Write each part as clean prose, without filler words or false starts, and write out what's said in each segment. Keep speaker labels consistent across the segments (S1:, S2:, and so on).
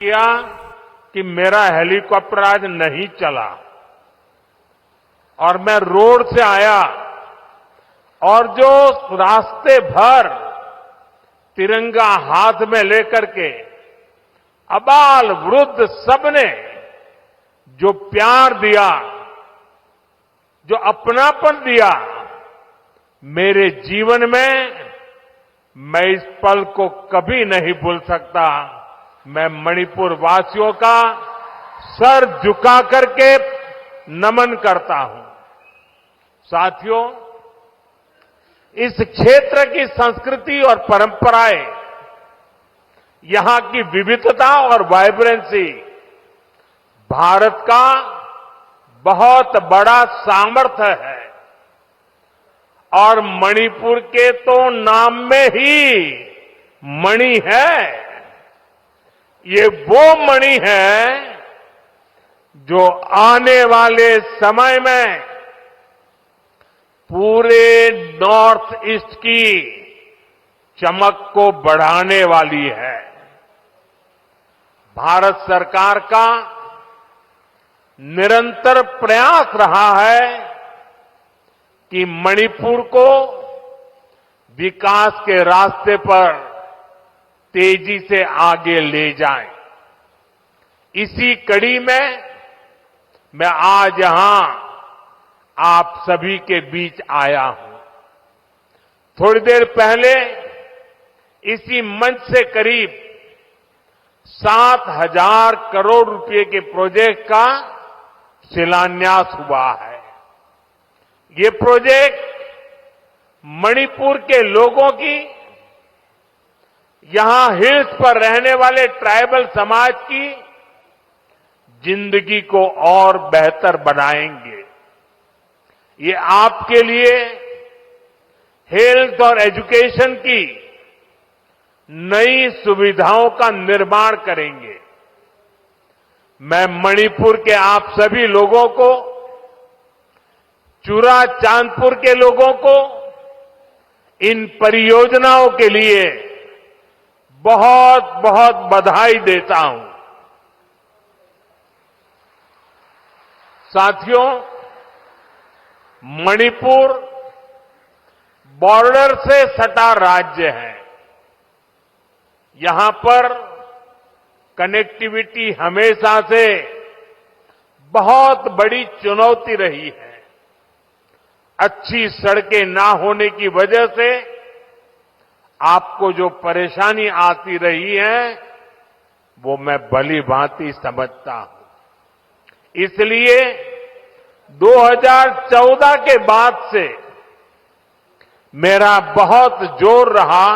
S1: किया कि मेरा हेलीकॉप्टर आज नहीं चला और मैं रोड से आया और जो रास्ते भर तिरंगा हाथ में लेकर के अबाल वृद्ध सबने जो प्यार दिया, जो अपनापन दिया, मेरे जीवन में मैं इस पल को कभी नहीं भूल सकता। मैं मणिपुर वासियों का सर झुका करके नमन करता हूं। साथियों, इस क्षेत्र की संस्कृति और परंपराएं, यहां की विविधता और वाइब्रेंसी भारत का बहुत बड़ा सामर्थ्य है और मणिपुर के तो नाम में ही मणि है। ये वो मणि है जो आने वाले समय में पूरे नॉर्थ ईस्ट की चमक को बढ़ाने वाली है। भारत सरकार का निरंतर प्रयास रहा है कि मणिपुर को विकास के रास्ते पर तेजी से आगे ले जाएं। इसी कड़ी में मैं आज यहां आप सभी के बीच आया हूं। थोड़ी देर पहले इसी मंच से करीब 7,000 करोड़ रुपए के प्रोजेक्ट का शिलान्यास हुआ है। ये प्रोजेक्ट मणिपुर के लोगों की, यहां हिल्स पर रहने वाले ट्राइबल समाज की जिंदगी को और बेहतर बनाएंगे। ये आपके लिए हेल्थ और एजुकेशन की नई सुविधाओं का निर्माण करेंगे। मैं मणिपुर के आप सभी लोगों को, चुरा चांदपुर के लोगों को इन परियोजनाओं के लिए बहुत बहुत बधाई देता हूं। साथियों, मणिपुर बॉर्डर से सटा राज्य है। यहां पर कनेक्टिविटी हमेशा से बहुत बड़ी चुनौती रही है। अच्छी सड़कें ना होने की वजह से आपको जो परेशानी आती रही है वो मैं भली भांति समझता हूं। इसलिए 2014 के बाद से मेरा बहुत जोर रहा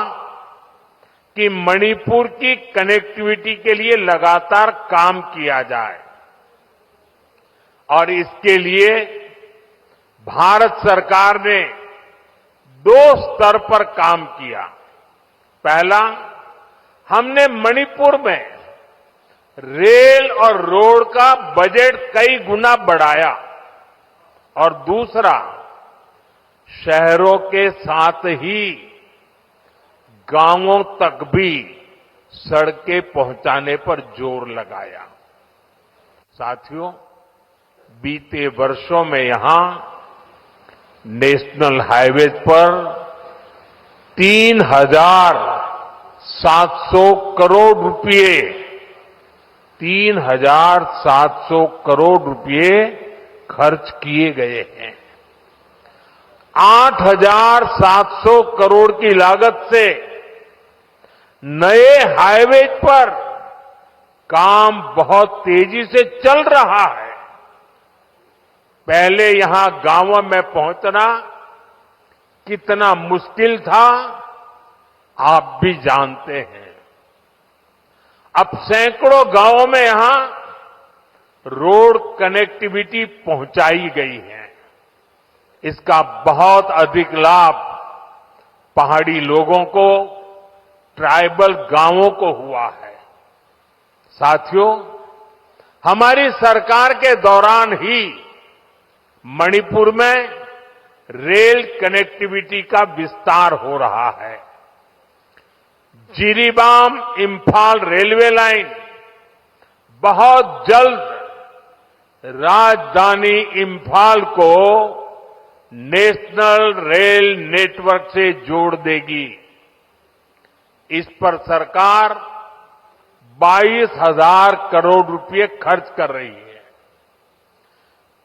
S1: कि मणिपुर की कनेक्टिविटी के लिए लगातार काम किया जाए और इसके लिए भारत सरकार ने 2 स्तर पर काम किया। पहला, हमने मणिपुर में रेल और रोड का बजट कई गुना बढ़ाया और दूसरा, शहरों के साथ ही गांवों तक भी सड़कें पहुंचाने पर जोर लगाया। साथियों, बीते वर्षों में यहां नेशनल हाईवेज पर 3,700 करोड़ रुपए 3,700 करोड़ रुपए खर्च किए गए हैं। 8,700 करोड़ की लागत से नए हाईवेज पर काम बहुत तेजी से चल रहा है। पहले यहां गांवों में पहुंचना कितना मुश्किल था, आप भी जानते हैं। अब सैकड़ों गांवों में यहां रोड कनेक्टिविटी पहुंचाई गई है। इसका बहुत अधिक लाभ पहाड़ी लोगों को, ट्राइबल गांवों को हुआ है। साथियों, हमारी सरकार के दौरान ही मणिपुर में रेल कनेक्टिविटी का विस्तार हो रहा है। जिरीबाम इम्फाल रेलवे लाइन बहुत जल्द राजधानी इंफाल को नेशनल रेल नेटवर्क से जोड़ देगी। इस पर सरकार 22,000 करोड़ रुपए खर्च कर रही है।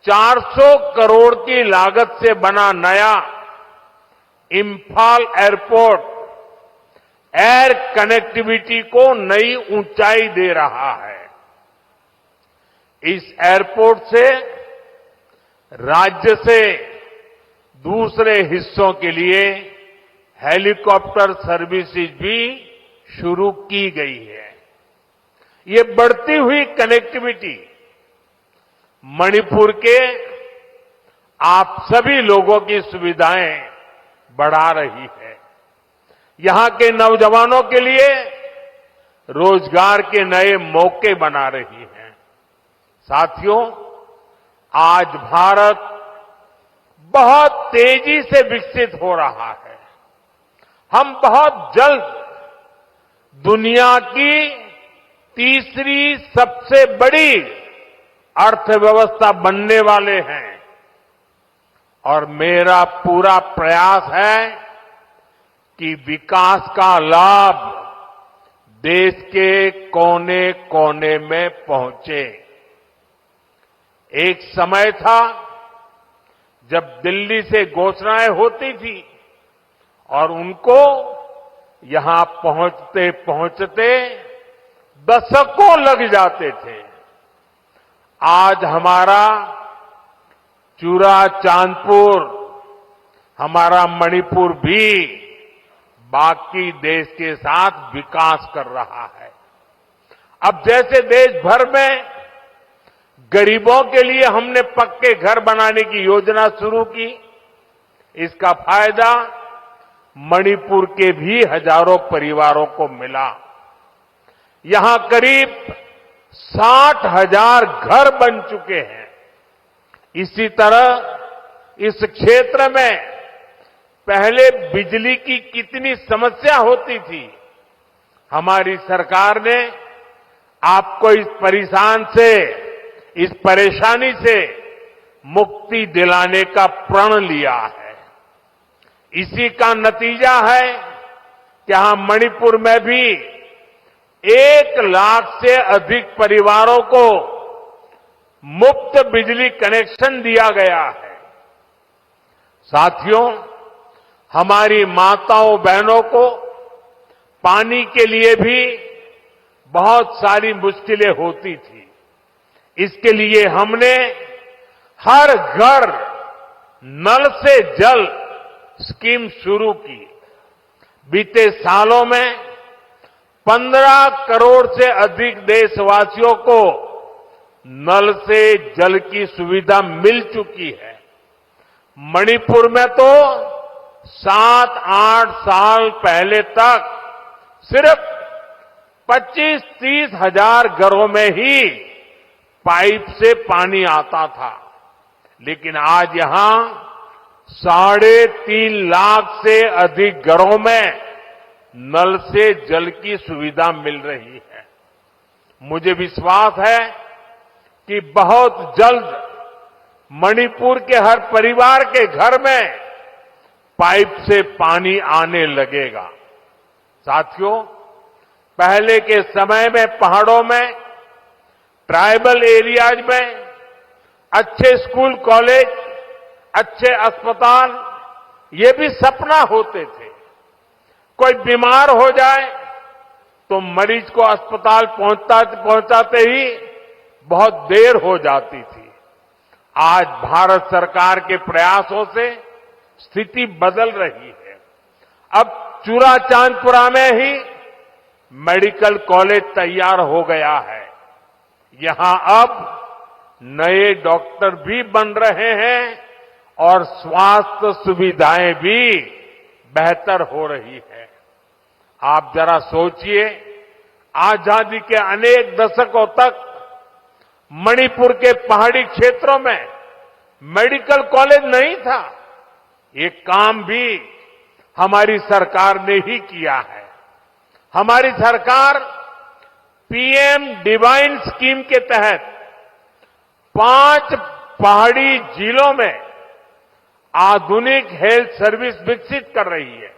S1: 400 करोड़ की लागत से बना नया इंफाल एयरपोर्ट एयर कनेक्टिविटी को नई ऊंचाई दे रहा है। इस एयरपोर्ट से राज्य से दूसरे हिस्सों के लिए हेलीकॉप्टर सर्विसेज भी शुरू की गई है। ये बढ़ती हुई कनेक्टिविटी मणिपुर के आप सभी लोगों की सुविधाएं बढ़ा रही है। यहां के नौजवानों के लिए रोजगार के नए मौके बना रही है। साथियों, आज भारत बहुत तेजी से विकसित हो रहा है। हम बहुत जल्द दुनिया की तीसरी सबसे बड़ी अर्थव्यवस्था बनने वाले हैं और मेरा पूरा प्रयास है कि विकास का लाभ देश के कोने कोने में पहुंचे। एक समय था जब दिल्ली से घोषणाएं होती थी और उनको यहां पहुंचते पहुंचते दशकों लग जाते थे। आज हमारा चूरा चांदपुर, हमारा मणिपुर भी बाकी देश के साथ विकास कर रहा है। अब जैसे देश भर में गरीबों के लिए हमने पक्के घर बनाने की योजना शुरू की, इसका फायदा मणिपुर के भी हजारों परिवारों को मिला। यहां करीब 60,000 घर बन चुके हैं। इसी तरह इस क्षेत्र में पहले बिजली की कितनी समस्या होती थी। हमारी सरकार ने आपको इस परेशानी से मुक्ति दिलाने का प्रण लिया है। इसी का नतीजा है कि यहां मणिपुर में भी 1 लाख से अधिक परिवारों को मुफ्त बिजली कनेक्शन दिया गया है। साथियों, हमारी माताओं बहनों को पानी के लिए भी बहुत सारी मुश्किलें होती थी। इसके लिए हमने हर घर नल से जल स्कीम शुरू की। बीते सालों में 15 करोड़ से अधिक देशवासियों को नल से जल की सुविधा मिल चुकी है। मणिपुर में तो 7-8 साल पहले तक सिर्फ 25-30 हजार घरों में ही पाइप से पानी आता था, लेकिन आज यहां 3.5 लाख से अधिक घरों में नल से जल की सुविधा मिल रही है। मुझे विश्वास है कि बहुत जल्द मणिपुर के हर परिवार के घर में पाइप से पानी आने लगेगा। साथियों, पहले के समय में पहाड़ों में, ट्राइबल एरियाज में अच्छे स्कूल कॉलेज, अच्छे अस्पताल ये भी सपना होते थे। कोई बीमार हो जाए तो मरीज को अस्पताल पहुंचाते ही बहुत देर हो जाती थी। आज भारत सरकार के प्रयासों से स्थिति बदल रही है। अब चूरा चांदपुरा में ही मेडिकल कॉलेज तैयार हो गया है। यहां अब नए डॉक्टर भी बन रहे हैं और स्वास्थ्य सुविधाएं भी बेहतर हो रही है। आप जरा सोचिए, आजादी के अनेक दशकों तक मणिपुर के पहाड़ी क्षेत्रों में मेडिकल कॉलेज नहीं था। ये काम भी हमारी सरकार ने ही किया है। हमारी सरकार पीएम डिवाइन स्कीम के तहत 5 पहाड़ी जिलों में आधुनिक हेल्थ सर्विस विकसित कर रही है।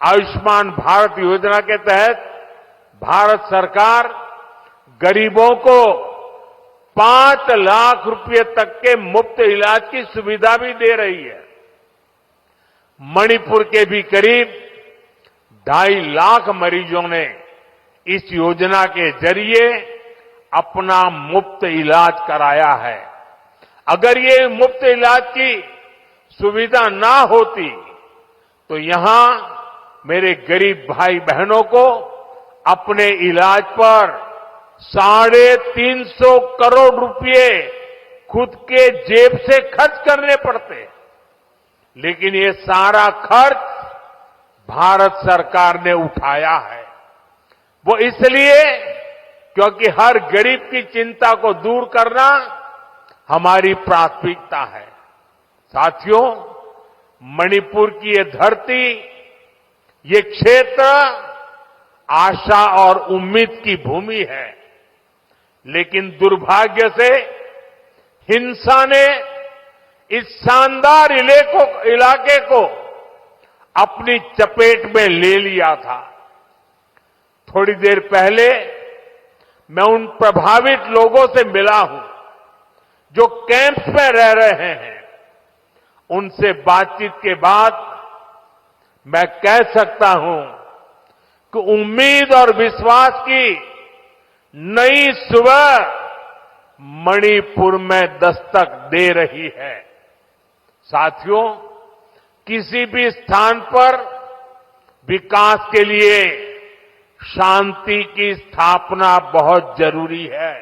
S1: आयुष्मान भारत योजना के तहत भारत सरकार गरीबों को 5 लाख रुपए तक के मुफ्त इलाज की सुविधा भी दे रही है। मणिपुर के भी करीब 2.5 लाख मरीजों ने इस योजना के जरिए अपना मुफ्त इलाज कराया है। अगर ये मुफ्त इलाज की सुविधा ना होती तो यहां मेरे गरीब भाई बहनों को अपने इलाज पर 350 करोड़ रुपए खुद के जेब से खर्च करने पड़ते। लेकिन ये सारा खर्च भारत सरकार ने उठाया है। वो इसलिए क्योंकि हर गरीब की चिंता को दूर करना हमारी प्राथमिकता है। साथियों, मणिपुर की ये धरती, ये क्षेत्र आशा और उम्मीद की भूमि है। लेकिन दुर्भाग्य से हिंसा ने इस शानदार इलाके को अपनी चपेट में ले लिया था। थोड़ी देर पहले मैं उन प्रभावित लोगों से मिला हूं जो कैंप्स में रह रहे हैं। उनसे बातचीत के बाद मैं कह सकता हूं कि उम्मीद और विश्वास की नई सुबह मणिपुर में दस्तक दे रही है। साथियों, किसी भी स्थान पर विकास के लिए शांति की स्थापना बहुत जरूरी है।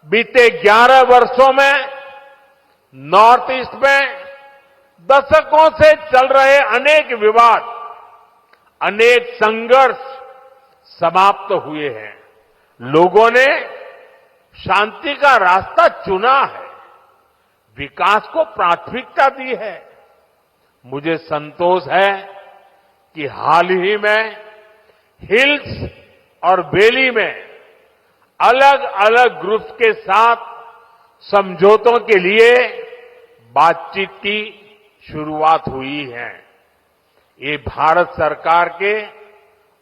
S1: बीते 11 वर्षों में नॉर्थ ईस्ट में दशकों से चल रहे अनेक विवाद, अनेक संघर्ष समाप्त हुए हैं। लोगों ने शांति का रास्ता चुना है, विकास को प्राथमिकता दी है। मुझे संतोष है कि हाल ही में हिल्स और वैली में अलग अलग ग्रुप्स के साथ समझौतों के लिए बातचीत की शुरुआत हुई है। ये भारत सरकार के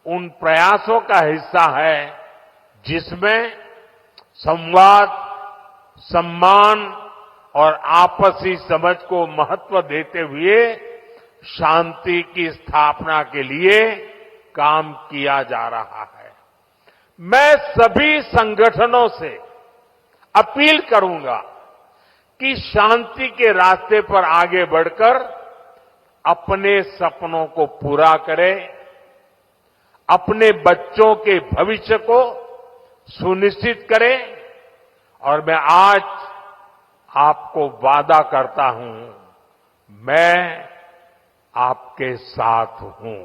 S1: उन प्रयासों का हिस्सा है जिसमें संवाद, सम्मान और आपसी समझ को महत्व देते हुए शांति की स्थापना के लिए काम किया जा रहा है। मैं सभी संगठनों से अपील करूंगा कि शांति के रास्ते पर आगे बढ़कर अपने सपनों को पूरा करें, अपने बच्चों के भविष्य को सुनिश्चित करें। और मैं आज आपको वादा करता हूं, मैं आपके साथ हूं।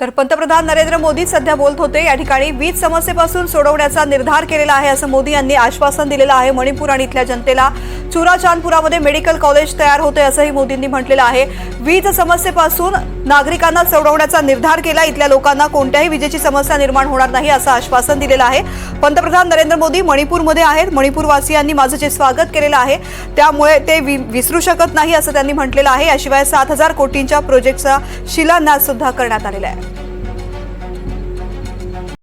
S2: तर पंतप्रधान नरेंद्र मोदी सध्या बोलत होते। या ठिकाणी वीज समस्येपासून सोडवण्याचा निर्धार केलेला आहे असं मोदी यांनी आश्वासन दिलेलं आहे। मणिपूर आणि इथल्या जनतेला चुराचांदपुरामध्ये मेडिकल कॉलेज तयार होते असंही मोदींनी म्हटलेलं आहे। वीज समस्येपासून नागरिकांना सोडवण्याचा निर्धार केला। इथल्या लोकांना कोणत्याही विजेची समस्या निर्माण होणार नाही असं आश्वासन दिलेलं आहे। पंतप्रधान नरेंद्र मोदी मणिपूरमध्ये आहेत। मणिपूरवासियांनी माझं जे स्वागत केलेलं आहे त्यामुळे ते विसरू शकत नाही असं त्यांनी म्हटलेलं आहे। याशिवाय 7,000 कोटींच्या प्रोजेक्टचा शिलान्यास सुद्धा करण्यात आलेला आहे।